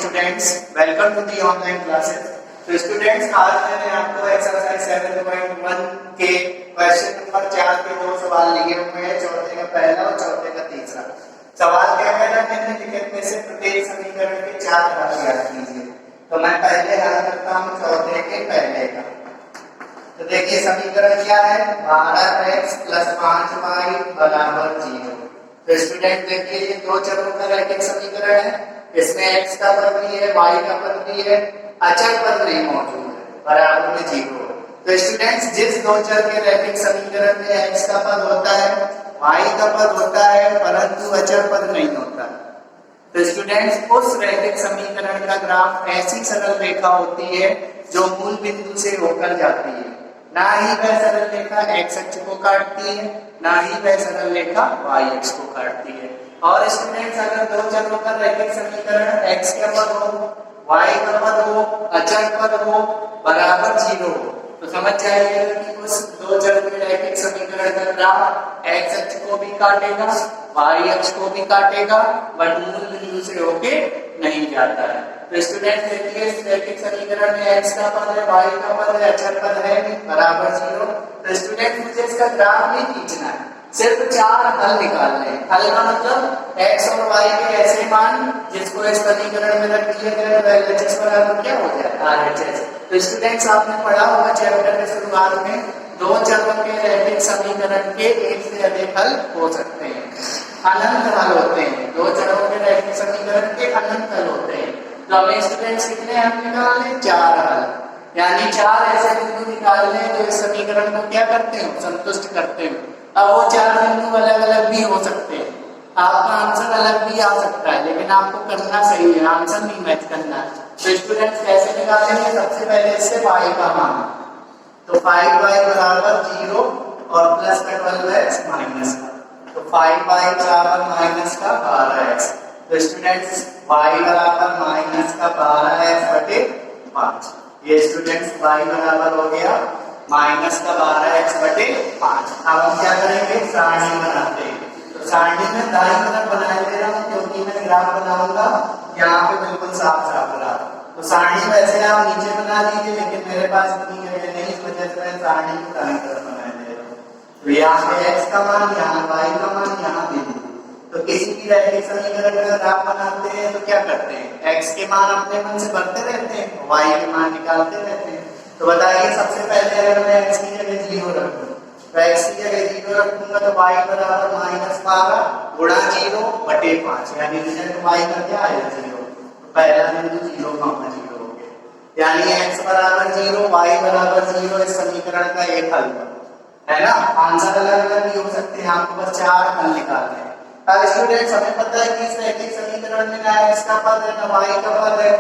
Students, welcome to the online classes. तो students, आज मैंने आपको एक्सरसाइज 7.1 के क्वेश्चन नंबर 4 के दो सवाल लिए हुए हैं, चौथे का पहला और चौथे का तीसरा। सवाल क्या है ना, निम्नलिखित में से प्रत्येक समीकरण के 4 हल ज्ञात कीजिए। तो मैं पहले हल करता हूं चौथे के पहले का। तो देखिए समीकरण क्या है, 12x + 5y = 0। तो स्टूडेंट देखिए ये दो चरों का रैखिक समीकरण है, इसमें x का पद भी है, y का पद भी है, अचर पद नहीं मौजूद है, बराबर में 0। तो स्टूडेंट्स, जिस दो चर के रैखिक समीकरण में x का पद होता है, y का पद होता है, परंतु अचर पद नहीं होता। तो स्टूडेंट्स, उस रैखिक समीकरण का ग्राफ ऐसी सरल रेखा होती है जो मूल बिंदु से होकर जाती है। ना ही वह सरल रेखा x अक्ष को काटती है, ना ही वह सरल रेखा y अक्ष को काटती है। और स्टूडेंट्स, अगर दो चरों का रैखिक समीकरण x का पद हो, y का पद हो, अचर पद हो, बराबर 0 हो, तो समझ जाइएगा कि उस दो चर के रैखिक समीकरण का ग्राफ x अक्ष को भी काटेगा, y अक्ष को भी काटेगा, बट मूल बिंदु से होके नहीं जाता है। तो स्टूडेंट देखिए, इस रैखिक समीकरण में x का पद है, y का पद है, अचर पद है, बराबर 0। तो स्टूडेंट, मुझे इसका ग्राफ नहीं खींचना है, सिर्फ 4 हल निकालने हैं। हल का मतलब x और y के ऐसे मान जिसको इस समीकरण में रख दिया जाए तो LHS बराबर क्या हो जाए, RHS। तो स्टूडेंट्स, आपने पढ़ा होगा चैप्टर के शुरुआत में, दो चरों के रैखिक समीकरण के एक से अधिक हल हो सकते हैं, अनंत हल होते हैं। दो चरों के रैखिक समीकरण के अनंत हल होते हैं। तो हमें स्टूडेंट्स कितने हल निकालने, 4 हल, यानी 4 ऐसे बिंदु निकालने जो इस समीकरण को क्या करते हो, संतुष्ट करते हो। अब वो 4 बिंदु अलग अलग भी हो सकते हैं, आपका आंसर अलग भी आ सकता है, लेकिन आपको करना सही है, आंसर नहीं मैच करना है। तो स्टूडेंट्स कैसे निकालेंगे, सबसे पहले इससे y का मान, तो 5y = 0 और प्लस का 12x माइनस का, तो 5y = माइनस का 12x। तो स्टूडेंट्स, y = माइनस का 12x/5। ये स्टूडेंट्स y बराबर हो गया माइनस का 12x/5। अब हम क्या करेंगे, सारणी बनाते हैं। तो सारणी में दाईं तरफ बनाए दे रहा हूं क्योंकि मैं ग्राफ बनाऊंगा यहाँ पे बिल्कुल साफ साफ ग्राफ। तो सारणी वैसे आप नीचे बना लीजिए, लेकिन मेरे पास इतनी जगह नहीं, इस वजह से मैं सारणी को दाईं तरफ बनाए दे रहा हूँ। तो यहाँ पे x का मान, यहाँ y का मान, यहाँ बिंदु। तो किसी भी रैखिक समीकरण का ग्राफ बनाते हैं तो क्या करते हैं, x के मान अपने मन से भरते रहते हैं, y के मान निकालते रहते हैं। तो बताइए, सबसे पहले अगर मैं x की जगह 0 रखूं, तो x की जगह 0 रखूंगा तो y = -12 गुणा 0/5, यानी रिजल्ट y का क्या आएगा, 0। तो पहला बिंदु 0, 0 हो गया, यानी x = 0, y = 0 इस समीकरण का एक हल है ना। आंसर अलग अलग भी हो सकते हैं, आपको बस 4 हल निकालने हैं। अब स्टूडेंट्स, हमें पता है कि इस रैखिक समीकरण में ना x का पद है ना y का पद है,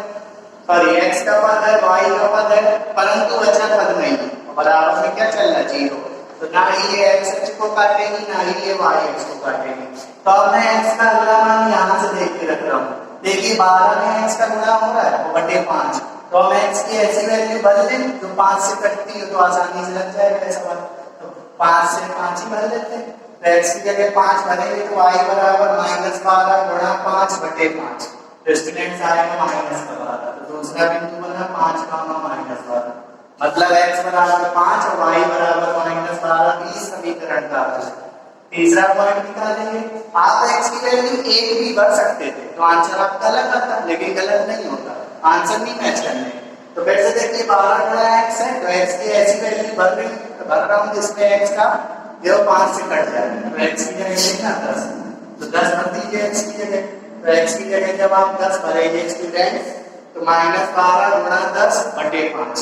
सॉरी x का पद है, y का पद है, परंतु अचर पद नहीं है, बराबर में क्या चल रहा है, 0। तो ना ही ये x अक्ष को काटेगी, ना ही ये y अक्ष को काटेगी। तो अब मैं x का अगला मान यहाँ से देख के रख रहा हूँ। देखिए 12 में x का गुणा हो रहा है, वो बटे 5। तो हम x की ऐसी वैल्यू भर लें जो 5 से कटती है, तो आसानी से लग जाएगा सवाल। तो 5 से 5 ही भर लेते हैं। तो x की जगह 5 भरेंगे तो y = -12 गुणा 5/5। तो स्टूडेंट्स आएगा -12। तो दूसरा बिंदु बना 5, -12, मतलब x = 5 और y = -12 इस समीकरण का हल। तीसरा पॉइंट निकालेंगे, आप x की वैल्यू 1 भी भर सकते थे तो आंसर आपका अलग आता, लेकिन गलत नहीं होता, आंसर नहीं मैच करने। तो फिर से देखिए 12 गुणा x है, तो x की ऐसी वैल्यू भर रहा हूं जिसमें x का जो 5 से कट जाए, तो x की जगह कितना 10, तो 10 भर दीजिए x की जगह। तो x की जगह जब आप 10 भरेंगे स्टूडेंट्स, तो -12 गुणा 10/5,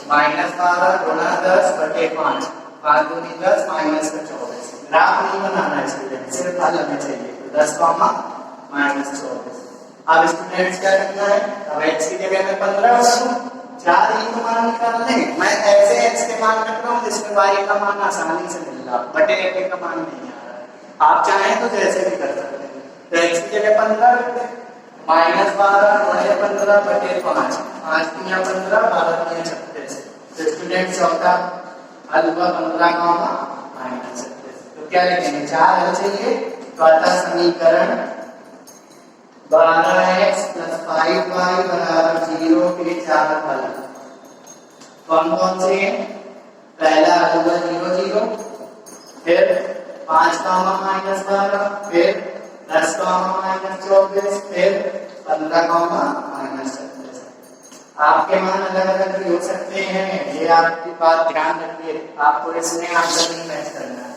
-12 गुणा 10/5, 5 दूनी 10, -24। ग्राफ नहीं बनाना है स्टूडेंट, सिर्फ हल हमें चाहिए। तो 10, -24। अब स्टूडेंट्स क्या करना है, अब x की जगह में 15 रखूं, 4 ही तो मान निकालने। मैं ऐसे x के मान रख रहा हूँ जिसमें y का मान आसानी से मिल रहा, बटे a का मान नहीं आ रहा है। आप चाहें तो जैसे भी कर सकते हैं। तो x की जगह 15 रख दें, -12 गुणा 15/5, 5 × 15, 12 × 36। तो स्टूडेंट चौथा हल हुआ 15, -36। तो क्या लिखेंगे, 4 हल चाहिए। तो अतः समीकरण 12x प्लस 5y बराबर 0 के 4 हल। कौन कौन से हैं? पहला हल हुआ 0 0, फिर 5 कामा माइनस 12, फिर 10 कामा माइनस 24, फिर 15 कामा माइनस 36। आपके मान अलग अलग भी हो सकते हैं, ये आपकी बात ध्यान रखिए, आपको इसमें आंसर नहीं मैच करना है।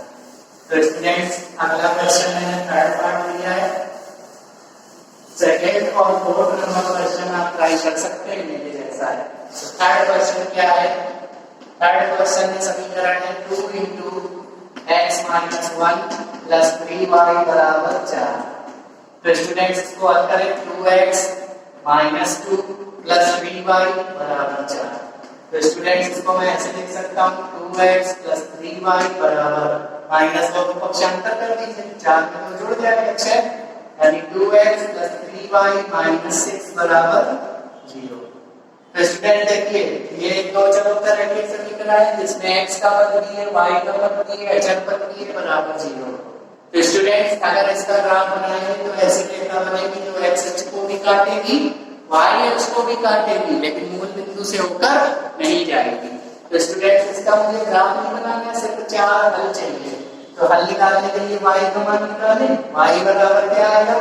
तो स्टूडेंट्स अगला क्वेश्चन मैंने थर्ड पार्ट लिया है, सेकेंड और फोर्थ नंबर क्वेश्चन आप ट्राई कर सकते हैं, ये जैसा है। तो थर्ड क्वेश्चन क्या है? थर्ड क्वेश्चन में समीकरण है 2 into x minus 1 plus 3y बराबर 4। तो स्टूडेंट्स इसको हल करें, 2x माइनस 2 प्लस 3y बराबर 4। तो स्टूडेंट्स इसको मैं ऐसे लिख सकता हूँ, 2x प्लस 3y बराबर माइनस 2 को पक्षांतर कर दीजिए, 4 में तो जुड़ जाएगा 6, यानी 2x प्लस 3y माइनस 6 बराबर 0। तो स्टूडेंट देखिए, ये दो चरों तरह के समीकरण है जिसमें x का पद भी है, y का पद भी है, अचर पद भी है, बराबर 0। तो स्टूडेंट्स अगर इसका ग्राफ बनाएंगे तो ऐसी रेखा बनेगी जो x अक्ष को भी काटेगी, y अक्ष को भी काटेगी, लेकिन मूल बिंदु से होकर नहीं जाएगी। तो स्टूडेंट्स इसका मुझे ग्राफ नहीं बनाना है, सिर्फ 4 हल चाहिए। तो हल निकालने के लिए y का मान निकालें, y बराबर क्या आएगा?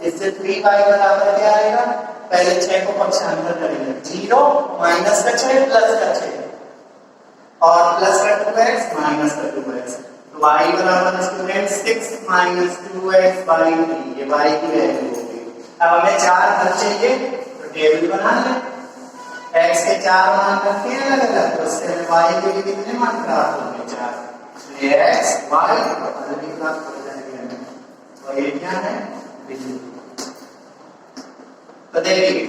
इससे 3y बराबर क्या आएगा? पहले 6 को पक्षांतर करेंगे, 0 माइनस का 6 प्लस का 6 और प्लस का 2x माइनस का 2x। तो y बराबर स्टूडेंट 6 माइनस 2x बाई 3, ये y की वैल्यू होगी। अब हमें 4 हल चाहिए, तो टेबल बना लें, x के 4 मान रखे हैं अलग अलग, तो उससे हमें y के भी कितने मान प्राप्त होंगे? 4। ये x y और भी प्राप्त हो जाएंगे, तो ये क्या है? बिंदु। तो देखिए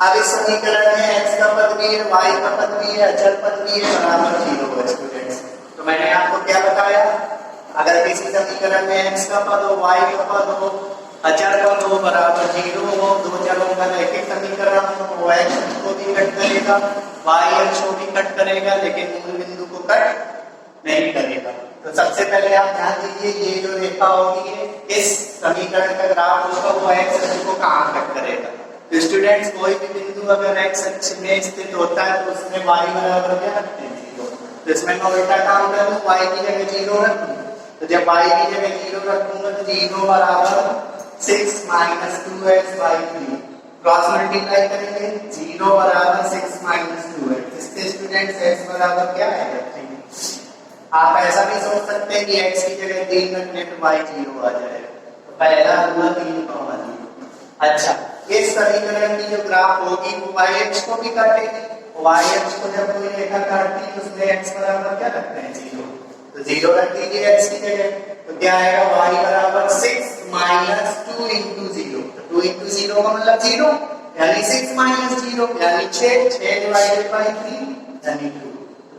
अब इस समीकरण में x का पद भी है, y का पद भी है, अचर पद भी है, बराबर 0 है स्टूडेंट्स। तो मैंने आपको क्या बताया, अगर किसी समीकरण में x का पद हो, y का पद हो, अचर पद हो, बराबर 0 हो, दो चरों का रैखिक समीकरण हो, तो x को भी कट करेगा, y अक्ष को भी कट करेगा, लेकिन मूल बिंदु को कट नहीं करेगा। तो सबसे पहले आप ध्यान दीजिए, ये जो रेखा होगी इस समीकरण का ग्राफ होगा, वो x अक्ष को कहां कट करेगा? तो स्टूडेंट्स कोई भी बिंदु अगर x अक्ष में स्थित होता है तो उसमें y बराबर क्या रखते हैं? 0। तो इसमें मैं उल्टा काम करूं, y की जगह 0 रखूं, तो जब y की जगह 0 रखूंगा तो 0 बराबर 6 minus 2x by 3, cross multiply करेंगे, 0 बराबर 6 माइनस 2x, इससे स्टूडेंट्स x बराबर क्या आएगा? 3। आप ऐसा भी सोच सकते हैं कि x की जगह 3 रखने पे y 0 आ जाएगा, तो पहला हुआ 3 कॉमा 0। अच्छा, इस समीकरण की जो ग्राफ होगी वो y अक्ष को भी काटेगी, y अक्ष को जब कोई रेखा काटती है उसमें x बराबर क्या रखते हैं? 0। तो 0 रख दीजिए x की जगह, तो क्या आएगा? y बराबर 6 माइनस 2 इंटू 0। तो 2 इंटू 0 का मतलब 0, यानी 6 माइनस 0 यानी 6, 6 डिवाइडेड बाई 3 यानी 2।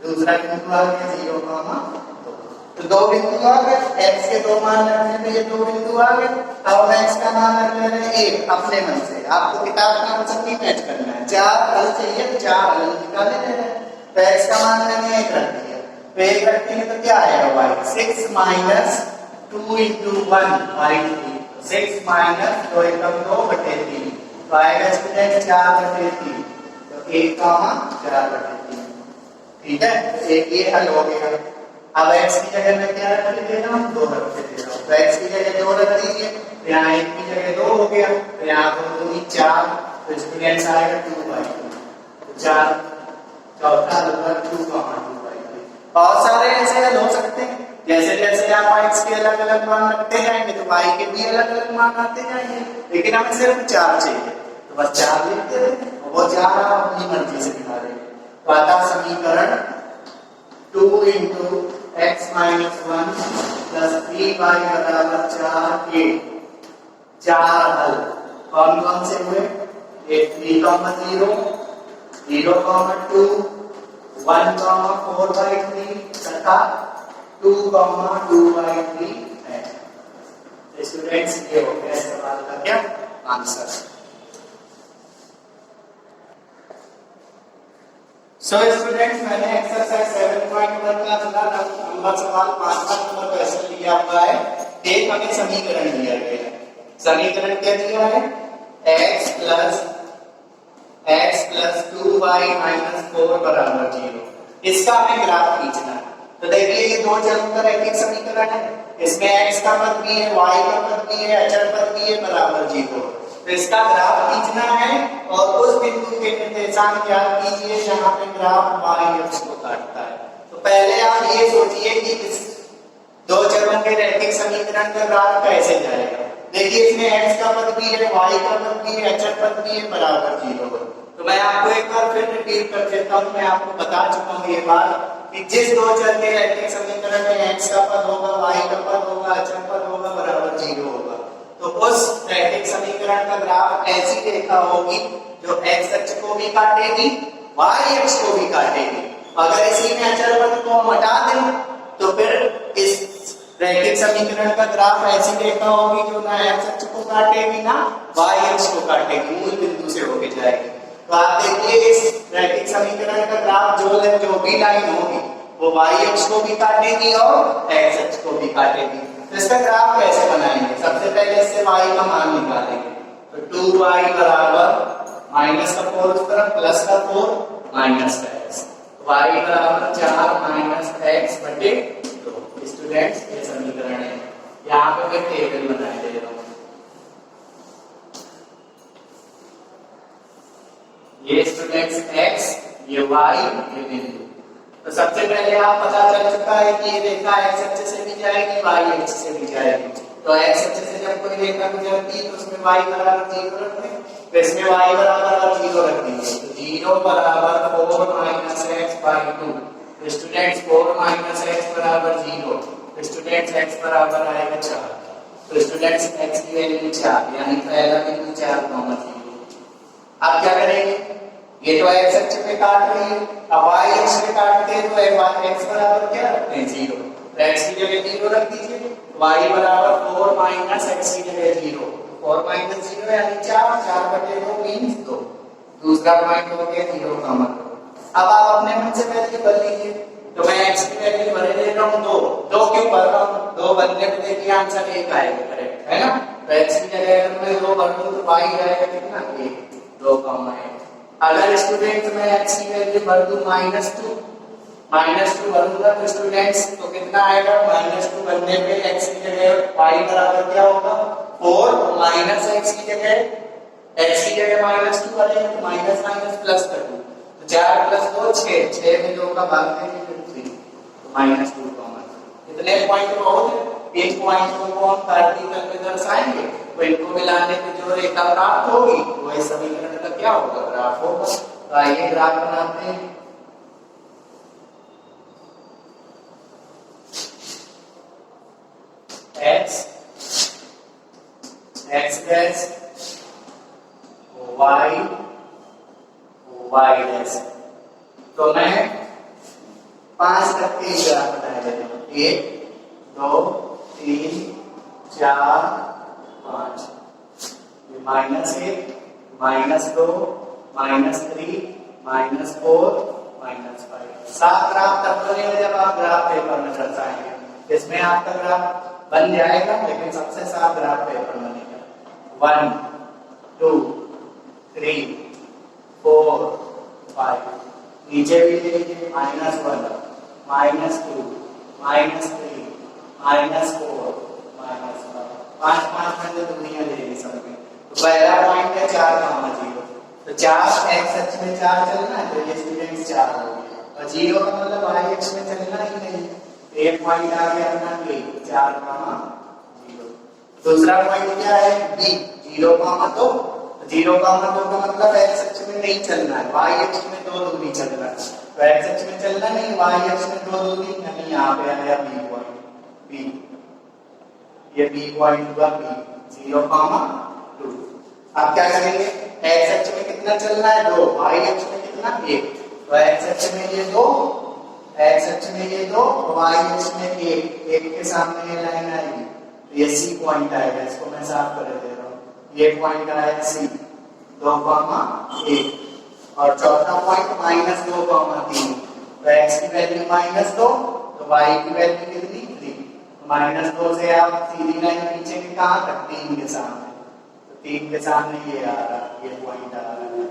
दूसरा बिंदु आ गया 0 कॉमा 2। तो दो बिंदु आ गए, x के दो मान रखने पे ये दो बिंदु आ गए। अब x का मान रख ले रहे हैं 1 अपने मन से, आपको किताब का आंसर नहीं मैच करना है, 4 हल चाहिए, 4 हल निकाले ले रहे हैं। तो x का मान मैंने 1 रख दिया, तो 1 रखेंगे तो क्या आएगा? y 6 minus 2 into 1 by 3, 6 minus 2 एकम 2 बटे 3, तो आएगा स्टूडेंट 4 बटे 3, तो 1 कॉमा 4 बटे 3। ठीक है, तो एक ये हल हो गया। अब x की जगह मैं क्या रख दे रहा हूँ? 2 रख दे रहा हूँ, तो x की जगह 2 रख दीजिए, तो यहाँ 1 की जगह 2 हो गया, तो यहाँ 2 दूनी 4, तो स्टूडेंट्स आएगा 2/2, तो 4 चौथा नंबर 2/2/3। बहुत सारे ऐसे हल हो सकते हैं, जैसे जैसे आप x के अलग अलग मान रखते जाएंगे तो y के भी अलग अलग मान आते जाएंगे, लेकिन हमें सिर्फ 4 चाहिए, तो बस 4 लिखते हैं, वो 4 आप अपनी मर्जी से निकालेंगे। तो आता समीकरण 2 into x minus 1 plus 3y बराबर 4 के 4 हल कौन कौन से हुए? 3,0, 0,2, 1,4/3 तथा 2,2/3 है। स्टूडेंट्स ये हो गया सवाल का क्या आंसर। सो स्टूडेंट्स मैंने एक्सरसाइज 7.1 का नंबर सवाल 5 नंबर क्वेश्चन लिया हुआ है। एक हमें समीकरण दिया गया है, समीकरण क्या दिया है, x प्लस 2y माइनस 4 बराबर 0। इसका हमें ग्राफ खींचना है। तो देखिए ये दो चरों का रैखिक समीकरण है, इसमें x का पद भी है, y का पद भी है, अचर पद भी है, बराबर 0। तो इसका ग्राफ खींचना है और उस बिंदु के निर्देशांक ज्ञात कीजिए जहां पे ग्राफ y अक्ष को काटता है। तो पहले आप ये सोचिए कि इस दो चरों के रैखिक समीकरण का ग्राफ कैसे जाएगा। देखिए इसमें x का पद भी है, y का पद भी है, अचर पद भी है, बराबर 0। तो मैं आपको एक बार फिर रिपीट कर देता हूं, मैं आपको बता चुका हूं ये बात कि जिस दो चर के रैखिक समीकरण में x का पद होगा, y का पद होगा, अचर पद होगा, बराबर 0 होगा, तो उस रैखिक समीकरण का ग्राफ ऐसी रेखा होगी जो x अक्ष को भी काटेगी, y अक्ष को भी काटेगी। अगर इसी में अचर पद को हम हटा दें तो फिर इस रैखिक समीकरण का ग्राफ ऐसी रेखा होगी जो ना x अक्ष को काटेगी ना y अक्ष को काटेगी, मूल बिंदु से होके जाएगी। तो आप देखिए इस रैखिक समीकरण का ग्राफ जो भी लाइन होगी वो y अक्ष को भी काटेगी और x अक्ष को भी काटेगी। तो इसका ग्राफ कैसे बनाएंगे, सबसे पहले इससे y का मान निकालेंगे। तो 2y बराबर माइनस का 4 उस तरफ प्लस का 4 माइनस का x, y बराबर 4 माइनस x बटे 2। स्टूडेंट्स ये समीकरण है, यहाँ पे मैं टेबल बनाए दे रहा हूँ। ये स्टूडेंट्स x, ये y, ये बिंदु। तो सबसे पहले आप पता चल चुका है कि ये रेखा x अक्ष से भी जाएगी, y अक्ष से भी जाएगी। तो x अक्ष से जब कोई रेखा गुजरती है तो उसमें y बराबर 0 रखते हैं, तो इसमें y बराबर 0 रख दीजिए। तो 0 बराबर 4 माइनस x बाई 2। तो स्टूडेंट्स 4 माइनस x बराबर 0। तो स्टूडेंट्स x बराबर आएगा 4। तो स्टूडेंट्स x की वैल्यू 4, यानी पहला बिंदु 4, 0। आप क्या करेंगे, ये तो x अक्ष पे काट रही है, अब y अक्ष पे काटते हैं तो x बराबर क्या रखते हैं 0। तो x की जगह 0 रख दीजिए, y बराबर 4 माइनस x की जगह 0। 4 माइनस 0 यानी 4, 4 बटे 2 मीन्स 2। दूसरा पॉइंट हो गया 0 का मतलब। अब आप अपने मन से वैल्यू कर लीजिए। तो मैं x की वैल्यू भरे दे रहा हूँ 2 क्यों भर रहा हूँ, 2 बनने पे देखिए आंसर 1 आएगा, करेक्ट है ना। तो x की जगह अगर मैं 2 भर दूं तो y आएगा कितना, 1, 2 कम है। अगर स्टूडेंट मैं x की वैल्यू भर दूं -2 भरूंगा तो स्टूडेंट्स तो कितना आएगा, -2 बनने पे x की जगह y बराबर क्या होगा 4 माइनस x की जगह -2 भरेंगे तो माइनस माइनस प्लस कर दूं तो 4 प्लस 2 6, 6 में 2 का भाग देंगे तो 3, तो -2 कॉमन। इतने पॉइंट बहुत है, इन पॉइंटों को हम पार्टिकल में दर्शाएंगे तो इनको मिलाने पे जो रेखा प्राप्त होगी वो इस समीकरण का क्या होगा, ग्राफ होगा। तो आइए ग्राफ बनाते हैं। x dash y dash. तो मैं 5 तक के ग्राफ बना लेता हूँ, 1 2 3 4 5, -1 -2 -3 -4 -5। 7 ग्राफ तब बनेगा जब आप ग्राफ पेपर में दर्शाएंगे। इसमें आपका ग्राफ बन जाएगा लेकिन सबसे 7 ग्राफ पेपर बनेगा। 1 2 3 4 5, नीचे भी लीजिए -1 -2 -3 -4 5 5 में दुनिया लेगी सबके। तो पहला पॉइंट है 4 0। तो 4 x अक्ष में 4 चलना है तो ये स्टूडेंट्स 4 हो गया, और 0 का मतलब y अक्ष में चलना ही नहीं। एक पॉइंट आ गया अपना b 4 0। दूसरा पॉइंट क्या है b 0 2। 0 का मतलब x अक्ष में नहीं चलना है, y अक्ष में 2 दूरी चलना है। तो x अक्ष में चलना नहीं, y अक्ष में 2 दूरी नहीं। यहाँ पे आया b पॉइंट, b ये b पॉइंट हुआ b 0 2। आप क्या करेंगे, x अक्ष में कितना चलना है 2, y अक्ष में कितना 1। तो x अक्ष में ये 2, x अक्ष में ये 2, y अक्ष में 1 के सामने ये लाइन आएगी तो ये c पॉइंट आएगा। इसको मैं साफ कर दे रहा हूँ, ये पॉइंट आया c 2 1। और चौथा पॉइंट -2 3। तो x की वैल्यू -2 तो y की वैल्यू कितनी 3। -2 से आप सीधी लाइन पीछे के कहां तक 3 के सामने, 3 के सामने ये आ रहा, ये पॉइंट आ रहा है।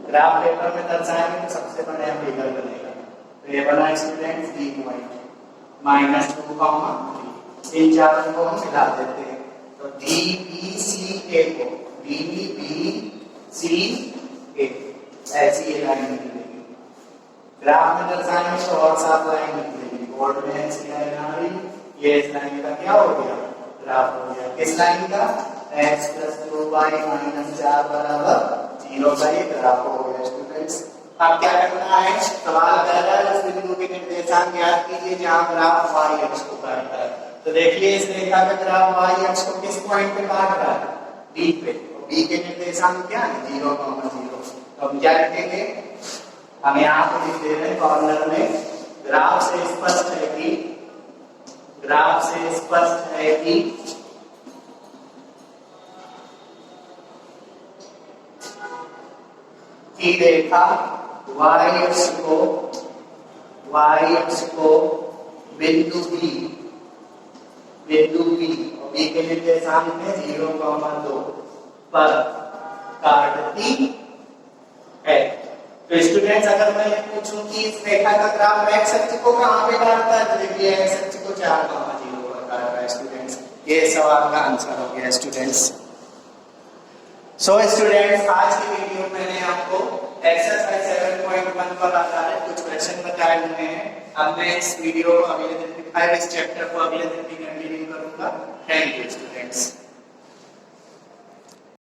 ग्राफ पेपर में दर्शाएंगे तो सबसे बड़ा फिगर बनेगा। तो ये बना स्टूडेंट्स डी पॉइंट -2, इन चारों को हम मिला देते हैं। तो डी बी सी ए को डी बी सी ए ऐसी ये लाइन निकलेगी। ग्राफ में दर्शाएंगे तो और साफ लाइन निकलेगी। बोर्ड में ऐसी लाइन आ रही, ये इस लाइन का क्या हो गया, ग्राफ हो गया। किस लाइन का, x + 2y - 4 = 0 का ये ग्राफ हो गया स्टूडेंट्स। अब क्या करना है, सवाल कर रहा है उस बिंदु के निर्देशांक ज्ञात कीजिए जहां ग्राफ y अक्ष को काटता है। तो देखिए इस रेखा का ग्राफ y अक्ष को किस पॉइंट पे काट रहा है, b पे। तो b के निर्देशांक क्या है, 0, 0। तो हम क्या लिखेंगे, हम यहाँ पे लिख दे रहे हैं कॉर्नर में, ग्राफ से स्पष्ट है कि रेखा y अक्ष को बिंदु B और B के निर्देशांक में 0, 2 पर काटती है। तो स्टूडेंट्स अगर मैं ये पूछूं कि इस रेखा का ग्राफ x अक्ष को कहां पे काटता है, तो देखिए x अक्ष को 4, 0 पर काट रहा है स्टूडेंट्स। ये सवाल का आंसर हो गया स्टूडेंट्स। सो स्टूडेंट्स आज की वीडियो में मैंने आपको एक्सरसाइज 7.1 पर आधारित कुछ क्वेश्चन बताए हुए हैं। अब मैं इस वीडियो को अगले दिन इस चैप्टर को अगले दिन भी कंटिन्यू करूंगा। Thank you students.